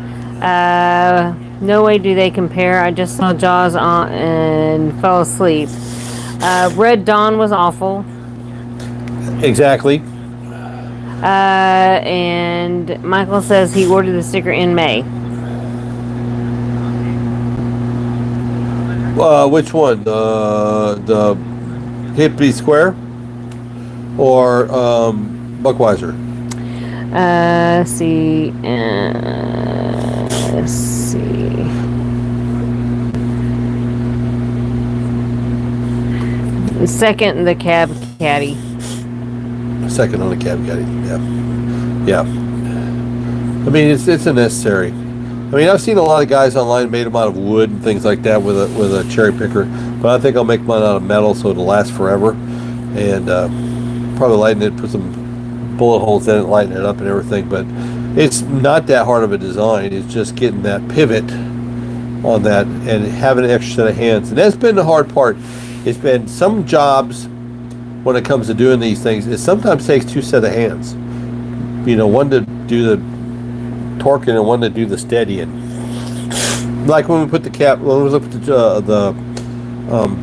No way do they compare. I just saw Jaws on and fell asleep. Red Dawn was awful. Exactly. And Michael says he ordered the sticker in May. Which one? The Hippie Square or Buckweiser? Let's see. Let's see. The second, the Cab Caddy. Second on the Cab Caddy. Yeah. I mean, it's unnecessary. I mean, I've seen a lot of guys online made them out of wood and things like that with a cherry picker, but I think I'll make mine out of metal so it'll last forever, and probably lighten it, put some bullet holes in it, lighten it up and everything. But it's not that hard of a design. It's just getting that pivot on that and having an extra set of hands, and that's been the hard part. It's been some jobs when it comes to doing these things. It sometimes takes two set of hands. You know, one to do the torquing and one to do the steadying. Like when we put the when we looked at the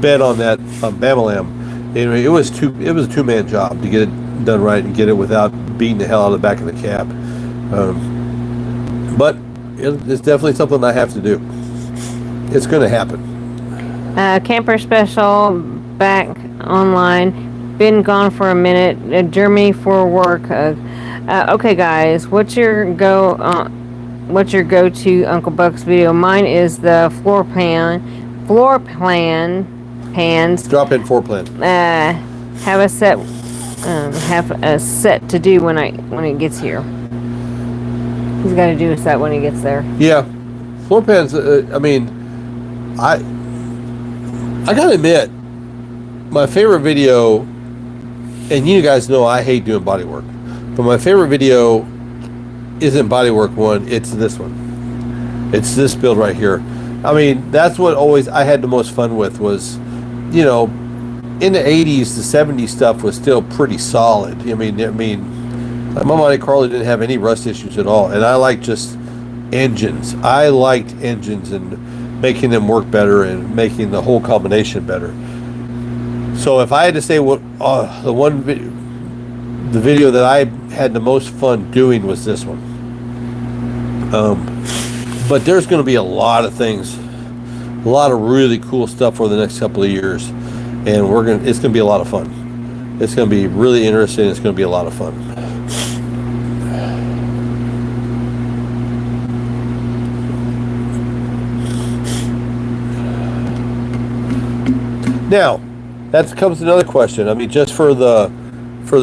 bed on that Bamalam, it was a two-man job to get it done right and get it without beating the hell out of the back of the cab. But it's definitely something I have to do. It's going to happen. Camper special back online. Been gone for a minute. Germany for work. Okay, guys, what's your go-to Uncle Buck's video? Mine is the floor plan pans. Drop in floor plan. Have a set to do when it gets here. He's got to do a set when he gets there. Yeah, floor pans. I mean, I gotta admit, my favorite video, and you guys know I hate doing body work. But my favorite video isn't bodywork one, it's this one. It's this build right here. I mean, that's what I had the most fun with was, you know, in the 80s, the 70s stuff was still pretty solid. I mean, like my Monte Carlo didn't have any rust issues at all. And I like just engines. I liked engines and making them work better and making the whole combination better. So if I had to say what the video that I had the most fun doing was this one. But there's going to be a lot of things, a lot of really cool stuff for the next couple of years, and it's going to be a lot of fun. It's going to be really interesting. It's going to be a lot of fun. Now, that comes to another question. I mean, just for the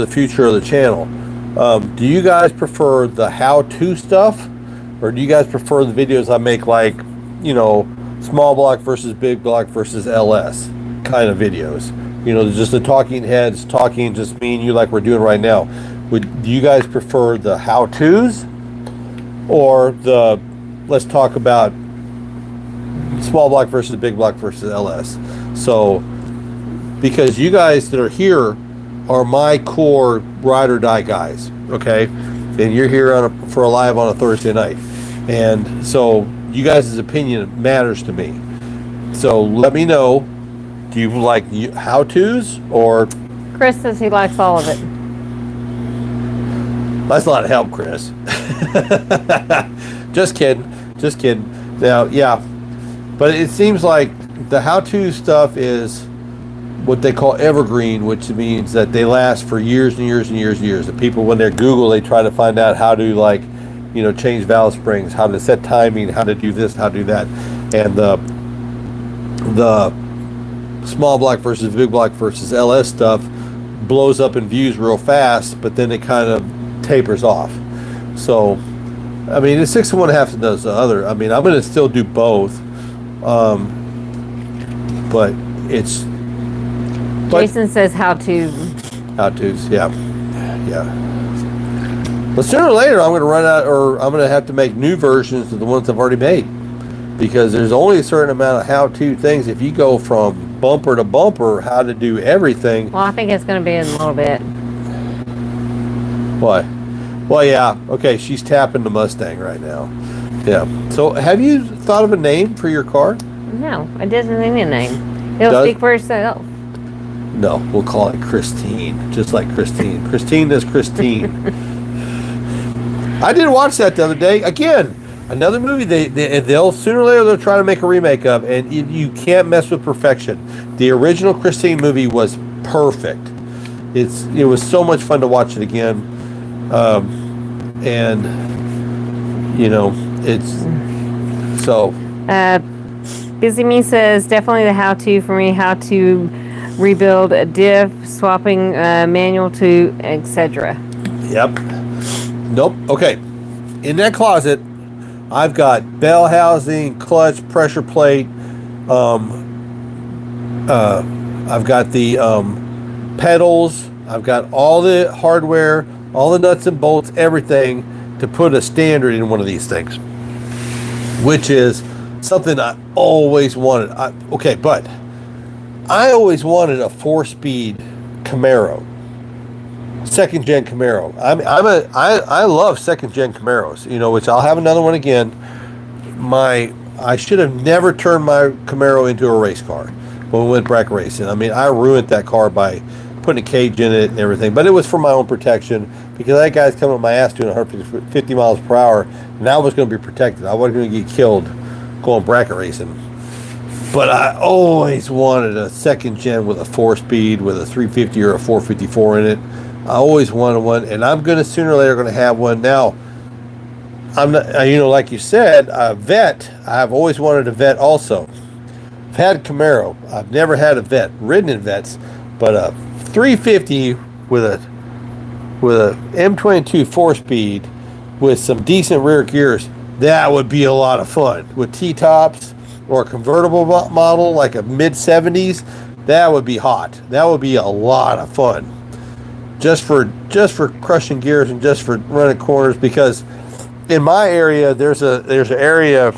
future of the channel, do you guys prefer the how-to stuff, or do you guys prefer the videos I make, like, you know, small block versus big block versus LS kind of videos? You know, just the talking heads talking, just me and you, like we're doing right now. Do you guys prefer the how-tos, or the let's talk about small block versus big block versus LS? So, because you guys that are here are my core ride or die guys, okay? And you're here for a live on a Thursday night, and so you guys' opinion matters to me. So let me know. Do you like how-tos, or? Chris says he likes all of it. That's a lot of help, Chris. Just kidding. Now, yeah, but it seems like the how-to stuff is what they call evergreen, which means that they last for years and years and years and years. The people, when they're Google, they try to find out how to, like, you know, change valve springs, how to set timing, how to do this, how to do that. And the small block versus big block versus LS stuff blows up in views real fast, but then it kind of tapers off. So, I mean, it's 6 of one, half does the other. I mean, I'm going to still do both, but it's. Jason says how-tos, yeah. But sooner or later, I'm going to run out, or I'm going to have to make new versions of the ones I've already made, because there's only a certain amount of how-to things. If you go from bumper to bumper, how to do everything. Well, I think it's going to be in a little bit. What? Well, yeah. Okay, she's tapping the Mustang right now. Yeah. So have you thought of a name for your car? No, it doesn't need a name. It'll speak for itself. No, we'll call it Christine, just like Christine. Christine is Christine. I did watch that the other day. Again, another movie they'll sooner or later they'll try to make a remake of, and you can't mess with perfection. The original Christine movie was perfect. It was so much fun to watch it again, and it's so. Busyme says definitely the how-to for me, how to rebuild a diff, swapping manual to etc. Yep. Nope. Okay. In that closet, I've got bell housing, clutch, pressure plate. I've got the pedals. I've got all the hardware, all the nuts and bolts, everything to put a standard in one of these things, which is something I always wanted. But I always wanted a 4-speed Camaro, second gen Camaro. I love second gen Camaros, which I'll have another one again. I should have never turned my Camaro into a race car when we went bracket racing. I mean, I ruined that car by putting a cage in it and everything, but it was for my own protection because that guy's coming up my ass doing 150 miles per hour, and I was going to be protected. I wasn't going to get killed going bracket racing. But I always wanted a second gen with a 4-speed with a 350 or a 454 in it. I always wanted one, and I'm going to sooner or later going to have one. Now, I'm not, like you said, a Vet. I've always wanted a Vet also. I've had Camaro. I've never had a Vet, ridden in Vets, but a 350 with a M22 4-speed with some decent rear gears, that would be a lot of fun. With T-tops or a convertible model like a mid-70s, that would be hot. That would be a lot of fun. Just for crushing gears and just for running corners, because in my area there's an area a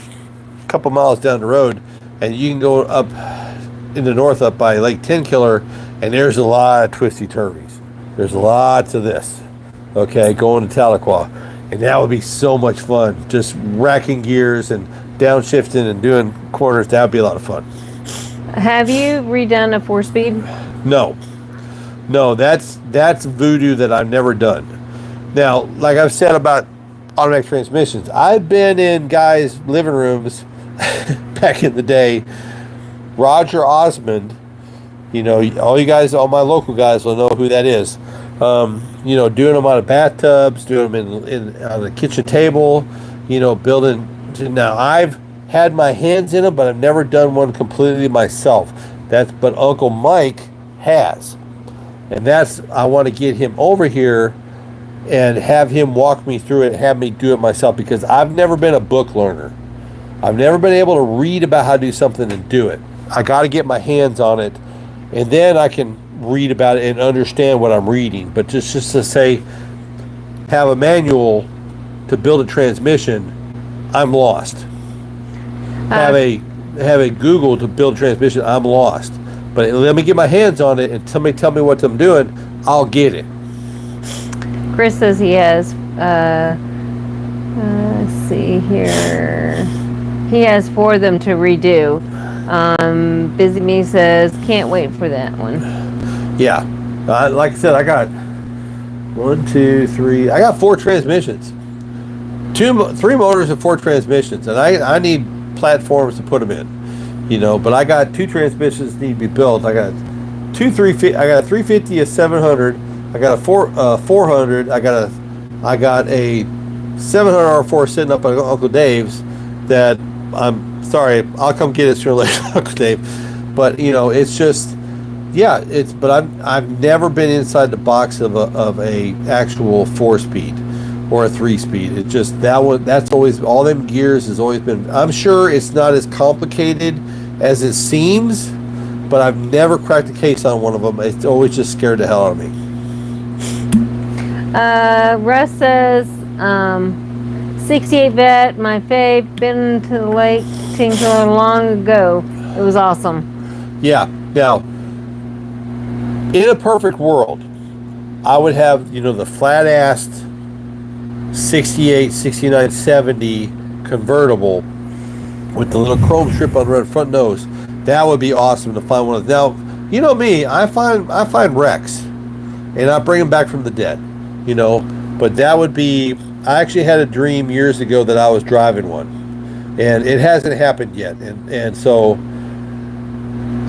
couple miles down the road, and you can go up in the north up by Lake Tenkiller, and there's a lot of twisty turvies. There's lots of this. Okay, going to Tahlequah, and that would be so much fun. Just racking gears and downshifting and doing corners. That would be a lot of fun. Have you redone a 4-speed? No, that's voodoo that I've never done. Now, like I've said about automatic transmissions, I've been in guys' living rooms back in the day. Roger Osmond, all my local guys will know who that is. Doing them out of bathtubs, doing them on the kitchen table, building. Now, I've had my hands in them, but I've never done one completely myself. But Uncle Mike has. And I want to get him over here and have him walk me through it, have me do it myself, because I've never been a book learner. I've never been able to read about how to do something and do it. I got to get my hands on it, and then I can read about it and understand what I'm reading. But just to say, have a manual to build a transmission, I'm lost. Have a Google to build a transmission, I'm lost. But let me get my hands on it and somebody tell me what I'm doing, I'll get it. Chris says he has, let's see here. He has 4 of them to redo. Busyme says, can't wait for that one. Yeah. Like I said, I got 1, 2, 3. I got 4 transmissions. 3 motors and 4 transmissions. And I need platforms to put them in. But I got 2 transmissions that need to be built. I got a 350, a 700. I got a 400. I got a 700 R4 sitting up at Uncle Dave's that I'm sorry, I'll come get it sooner or later, Uncle Dave. But it's just, but I've never been inside the box of a actual 4-speed or a 3-speed. It just that's always, all them gears has always been. I'm sure it's not as complicated as it seems, but I've never cracked a case on one of them. It's always just scared the hell out of me. Russ says, 68 Vet, my fave, been to the Lake Tenkiller long ago. It was awesome. Yeah. Now, in a perfect world, I would have, the flat-assed 68, 69, 70 convertible with the little chrome strip on the front nose. That would be awesome to find one of those. Now, you know me, I find wrecks, and I bring them back from the dead, you know. But that would be. I actually had a dream years ago that I was driving one, and it hasn't happened yet, and so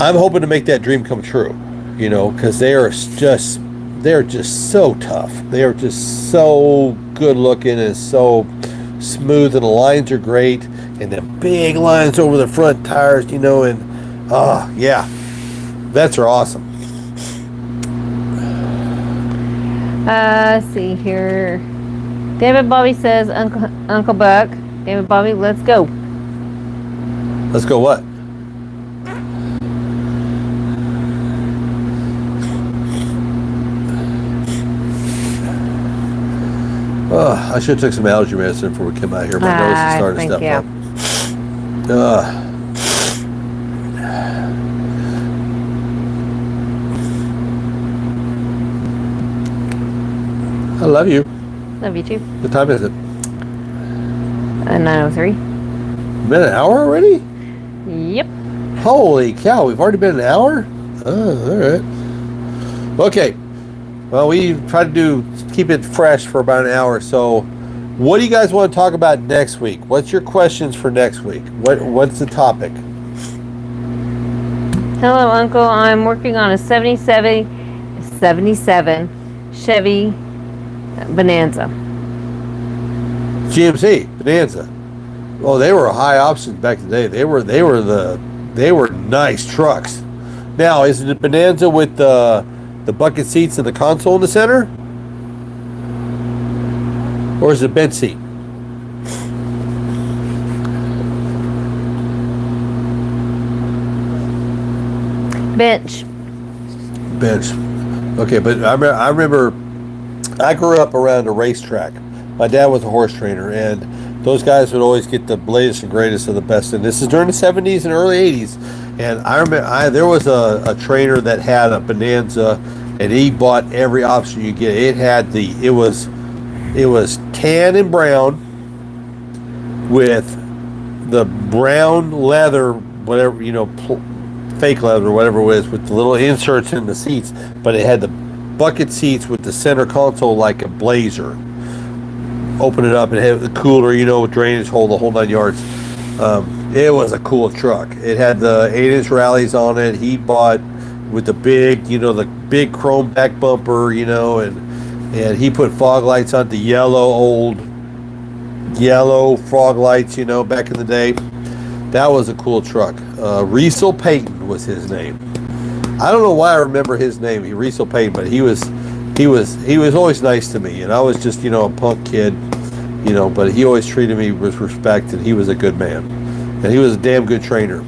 I'm hoping to make that dream come true, you know, because they're just so tough. They are just so good looking and so smooth, and the lines are great, and the big lines over the front tires, you know, and yeah, that's awesome. Let's see here. David Bobby says, Uncle Buck. David Bobby, let's go. Let's go what? I should have took some allergy medicine before we came out here. My nose is starting to stuff up. I love you. Love you too. What time is it? 9:03. Been an hour already? Yep. Holy cow, we've already been an hour? Oh, all right. Okay. Well, we try to keep it fresh for about an hour. So, what do you guys want to talk about next week? What's your questions for next week? What's the topic? Hello, Uncle. I'm working on a 77 Chevy Bonanza. GMC Bonanza. Oh, they were high options back in the day. They were nice trucks. Now, is it a Bonanza with the bucket seats and the console in the center? Or is it a bench seat? Bench. Okay, but I remember I grew up around a racetrack. My dad was a horse trainer, and those guys would always get the latest and greatest of the best. And this is during the 70s and early 80s. And I remember there was a trainer that had a Bonanza, and he bought every option you get. It was tan and brown with the brown leather, whatever, you know, fake leather or whatever it was, with the little inserts in the seats. But it had the bucket seats with the center console like a Blazer. Open it up and have the cooler, you know, with drainage hole, the whole 9 yards. It was a cool truck. It had the 8-inch rallies on it. He bought with the big, you know, the big chrome back bumper, you know, and he put fog lights on the old yellow fog lights, you know, back in the day. That was a cool truck. Restomod Payton was his name. I don't know why I remember his name, Restomod Payton, but he was always nice to me, and I was just, you know, a punk kid, you know, but he always treated me with respect, and he was a good man, and he was a damn good trainer.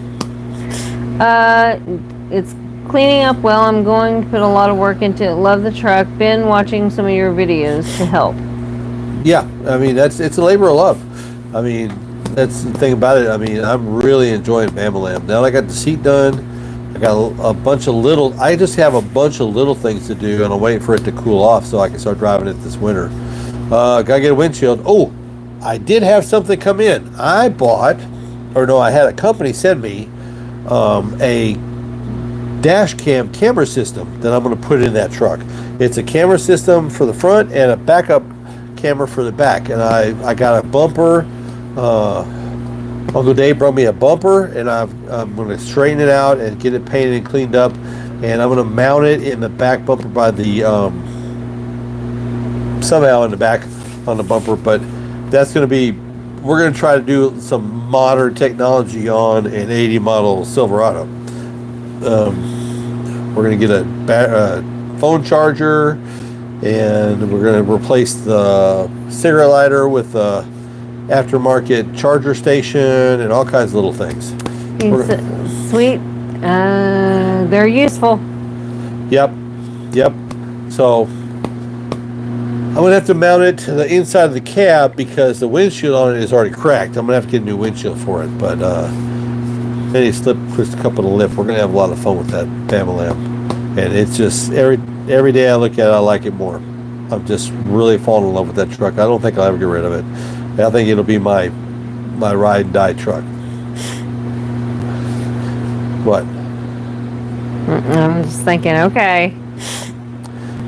It's cleaning up well. I'm going to put a lot of work into it. Love the truck. Been watching some of your videos to help. Yeah, I mean, it's a labor of love. I mean, that's the thing about it. I mean, I'm really enjoying Bamalam. Now I got the seat done. I got a bunch of I just have a bunch of little things to do, and I'm waiting for it to cool off so I can start driving it this winter. Gotta get a windshield. Oh, I did have something come in. I had a company send me a dash cam camera system that I'm going to put in that truck. It's a camera system for the front and a backup camera for the back. And I got a bumper. Uncle Dave brought me a bumper, and I'm going to straighten it out and get it painted and cleaned up. And I'm going to mount it in the back bumper by the somehow in the back on the bumper. But that's going to be, we're going to try to do some modern technology on an 80 model Silverado. We're going to get a phone charger, and we're going to replace the cigarette lighter with a aftermarket charger station and all kinds of little things. Sweet. They're useful. Yep. So I'm going to have to mount it to the inside of the cab because the windshield on it is already cracked. I'm going to have to get a new windshield for it. But then he twist a couple of the lip. We're going to have a lot of fun with that Bamalam. And it's just every day I look at it, I like it more. I'm just really falling in love with that truck. I don't think I'll ever get rid of it. I think it'll be my my ride and die truck. What? I'm just thinking, okay.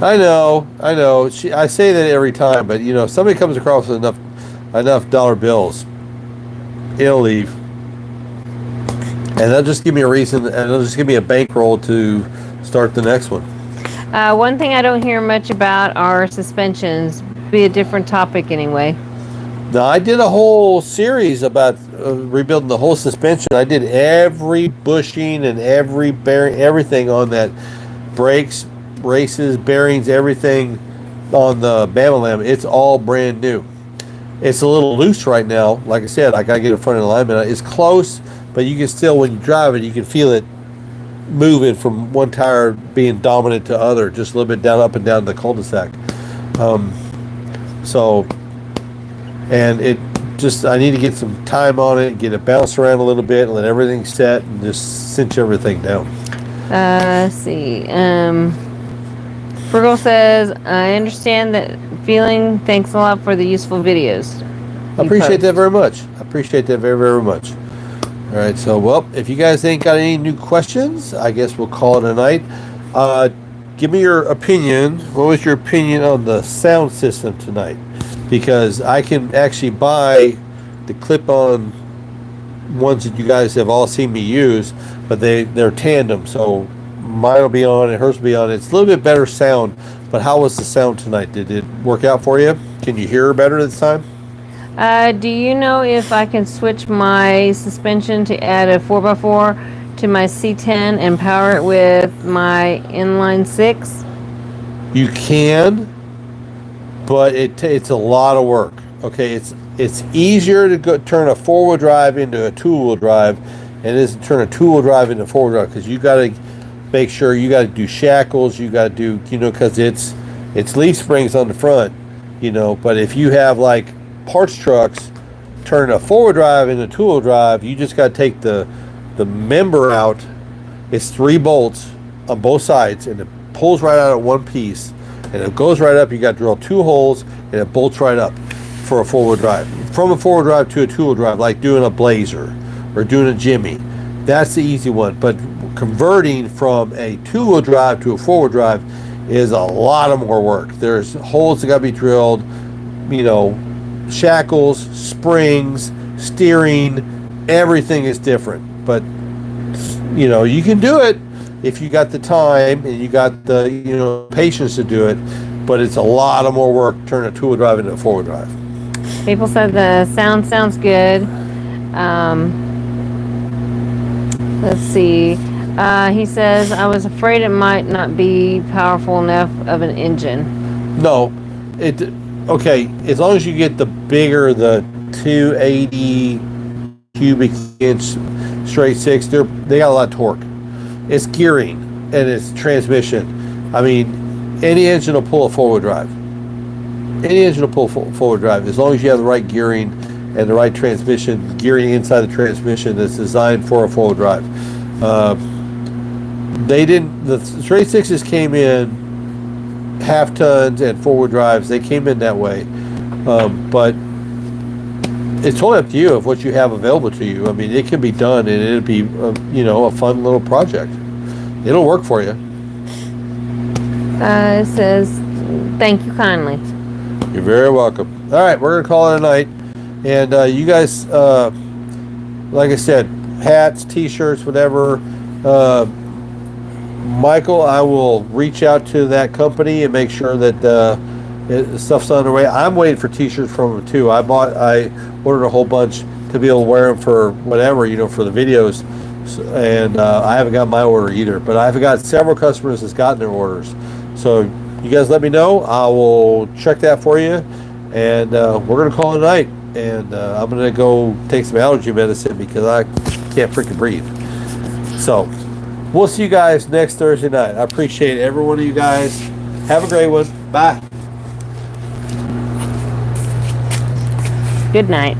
I know. I say that every time, but if somebody comes across with enough dollar bills, it'll leave, and they'll just give me a reason, and they'll just give me a bankroll to start the next one. One thing I don't hear much about are suspensions. Be a different topic anyway. Now, I did a whole series about rebuilding the whole suspension. I did every bushing and every bearing, everything on that, brakes, races, bearings, everything on the Bama Lamb. It's all brand new. It's a little loose right now. Like I said, I got to get in front of the alignment. It's close, but you can still, when you drive it, you can feel it moving from one tire being dominant to other, just a little bit down, up and down the cul-de-sac. And it just, I need to get some time on it, get it bounced around a little bit, and let everything set, and just cinch everything down. Let's see. Virgil says, I understand that feeling. Thanks a lot for the useful videos. I appreciate that very much. I appreciate that very, very much. All right, so, well, if you guys ain't got any new questions, I guess we'll call it a night. Give me your opinion. What was your opinion on the sound system tonight? Because I can actually buy the clip-on ones that you guys have all seen me use, but they're tandem, so mine will be on and hers will be on. It's a little bit better sound, but how was the sound tonight? Did it work out for you? Can you hear better this time? Do you know if I can switch my suspension to add a 4x4 to my C10 and power it with my inline 6? You can, but it's a lot of work. Okay, it's easier to turn a 4-wheel drive into a 2-wheel drive, and it is to turn a 2-wheel drive into a 4-wheel drive, because you got to make sure you got to do shackles, you got to do, because it's leaf springs on the front, but if you have like parts trucks, turn a 4-wheel drive into a 2-wheel drive, you just got to take the member out. It's 3 bolts on both sides, and it pulls right out at one piece, and it goes right up. You got to drill 2 holes, and it bolts right up for a 4-wheel drive. From a 4-wheel drive to a 2-wheel drive, like doing a Blazer or doing a Jimmy, that's the easy one. But converting from a 2-wheel drive to a 4-wheel drive is a lot of more work. There's holes that got to be drilled, shackles, springs, steering, everything is different. But you can do it if you got the time and you got the patience to do it, but it's a lot of more work to turn a 2-wheel drive into a 4-wheel drive. People said the sound sounds good. Let's see. He says, I was afraid it might not be powerful enough of an engine. No, okay, as long as you get the bigger, the 280 cubic inch straight 6, they got a lot of torque. It's gearing and it's transmission. I mean, any engine will pull a 4-wheel drive. Any engine will pull 4-wheel drive, as long as you have the right gearing and the right transmission, gearing inside the transmission that's designed for a 4-wheel drive. The straight 6s came in half tons and 4-wheel drives. They came in that way, but it's totally up to you of what you have available to you. I mean, it can be done, and it'll be a fun little project. It'll work for you. It says, thank you kindly. You're very welcome. All right, we're gonna call it a night, and you guys, like I said, hats, t-shirts, whatever. Michael, I will reach out to that company and make sure that stuff's on the way. I'm waiting for t-shirts from them too. I ordered a whole bunch to be able to wear them for whatever, for the videos, and I haven't got my order either, but I've got several customers that's gotten their orders. So you guys let me know. I will check that for you, and we're gonna call it a night, and I'm gonna go take some allergy medicine because I can't freaking breathe. So we'll see you guys next Thursday night. I appreciate every one of you guys. Have a great one. Bye. Good night.